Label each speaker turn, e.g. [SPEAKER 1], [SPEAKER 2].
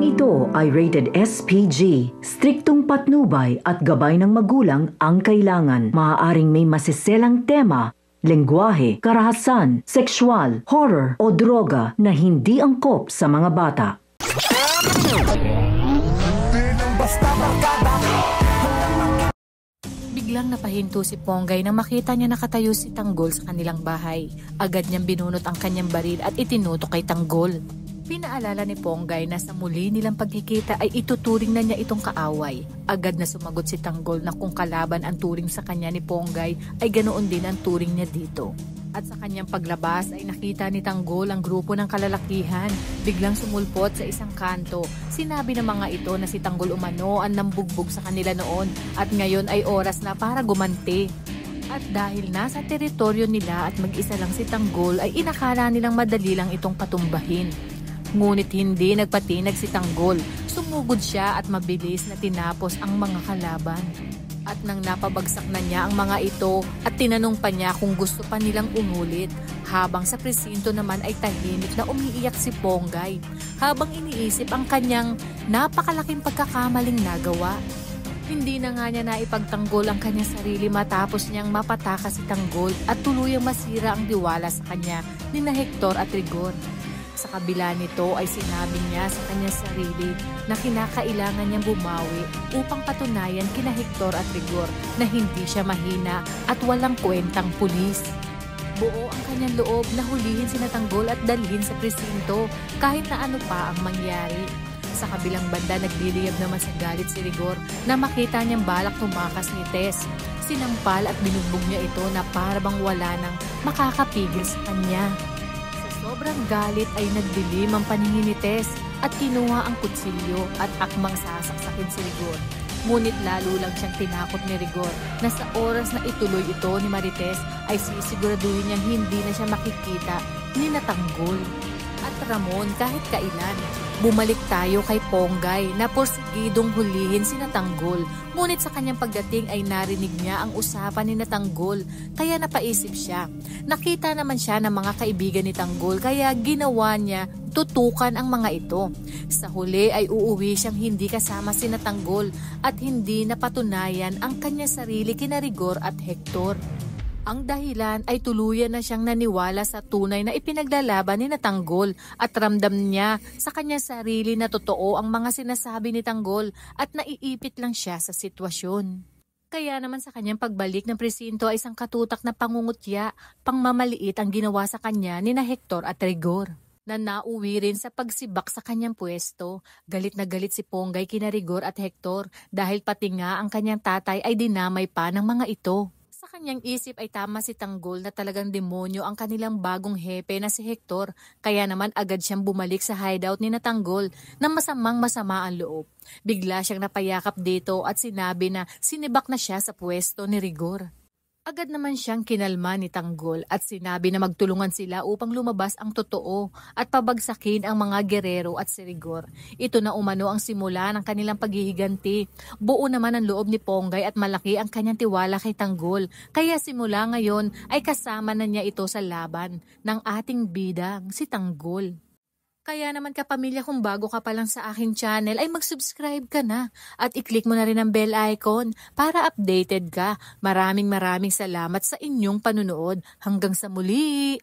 [SPEAKER 1] Programang ito ay rated SPG. Striktong patnubay at gabay ng magulang ang kailangan. Maaaring may masiselang tema, lengguwahe, karahasan, sexual, horror o droga na hindi angkop sa mga bata.
[SPEAKER 2] Biglang napahinto si Ponggay nang makita niya nakatayo si Tanggol sa kanilang bahay. Agad niyang binunot ang kanyang baril at itinutok kay Tanggol. Pinaalala ni Ponggay na sa muli nilang pagkikita ay ituturing na niya itong kaaway. Agad na sumagot si Tanggol na kung kalaban ang turing sa kanya ni Ponggay ay ganoon din ang turing niya dito. At sa kanyang paglabas ay nakita ni Tanggol ang grupo ng kalalakihan. Biglang sumulpot sa isang kanto. Sinabi ng mga ito na si Tanggol umano ang nambugbog sa kanila noon at ngayon ay oras na para gumanti. At dahil nasa teritoryo nila at mag-isa lang si Tanggol ay inakala nilang madali lang itong patumbahin. Ngunit hindi nagpatinag si Tanggol. Sumugod siya at mabilis na tinapos ang mga kalaban. At nang napabagsak na niya ang mga ito at tinanong pa niya kung gusto pa nilang umulit, habang sa presinto naman ay tahimik na umiiyak si Ponggay habang iniisip ang kanyang napakalaking pagkakamaling nagawa. Hindi na nga niya naipagtanggol ang kanyang sarili matapos niyang mapataka si Tanggol at tuluyang masira ang diwala sa kanya ni na Hector at Rigor. Sa kabila nito ay sinabi niya sa kanyang sarili na kinakailangan niyang bumawi upang patunayan kina Hector at Rigor na hindi siya mahina at walang kwentang pulis. Buo ang kanyang loob na hulihin si Tanggol at dalhin sa presinto kahit na ano pa ang mangyari. Sa kabilang banda nagliliyab naman sa galit si Rigor na makita niyang balak tumakas ni Tess. Sinampal at binugbog niya ito na parabang wala nang makakapigil sa kanya. Sobrang galit ay nagdilim ang paningin ni Tess at kinuha ang kutsilyo at akmang sasaksakin si Rigor. Ngunit lalo lang siyang tinakot ni Rigor na sa oras na ituloy ito ni Marites ay sisiguraduhin niyang hindi na siya makikita ni Tanggol. At Ramon, kahit kailan, bumalik tayo kay Ponggay na porsigidong hulihin si Tanggol. Ngunit sa kanyang pagdating ay narinig niya ang usapan ni Tanggol kaya napaisip siya. Nakita naman siya ng mga kaibigan ni Tanggol kaya ginawa niya tutukan ang mga ito. Sa huli ay uuwi siyang hindi kasama si Tanggol at hindi napatunayan ang kanyang sarili kina Rigor at Hector. Ang dahilan ay tuluyan na siyang naniwala sa tunay na ipinaglalaban ni Tanggol at ramdam niya sa kanyang sarili na totoo ang mga sinasabi ni Tanggol at naiipit lang siya sa sitwasyon. Kaya naman sa kanyang pagbalik ng presinto ay isang katutak na pangungutya, pangmamaliit ang ginawa sa kanya ni na Hector at Rigor. Na nauwi rin sa pagsibak sa kanyang pwesto. Galit na galit si Ponggay kina Rigor at Hector dahil pati nga ang kanyang tatay ay dinamay pa ng mga ito. Sa kanyang isip ay tama si Tanggol na talagang demonyo ang kanilang bagong hepe na si Hector. Kaya naman agad siyang bumalik sa hideout ni Tanggol na masama ang loob. Bigla siyang napayakap dito at sinabi na sinibak na siya sa pwesto ni Rigor. Agad naman siyang kinalma ni Tanggol at sinabi na magtulungan sila upang lumabas ang totoo at pabagsakin ang mga gerero at si Rigor. Ito na umano ang simula ng kanilang paghihiganti. Buo naman ang loob ni Ponggay at malaki ang kanyang tiwala kay Tanggol. Kaya simula ngayon ay kasama na niya ito sa laban ng ating bidang si Tanggol. Kaya naman kapamilya, kung bago ka pa lang sa aking channel ay mag-subscribe ka na at i-click mo na rin ang bell icon para updated ka. Maraming salamat sa inyong panunood. Hanggang sa muli!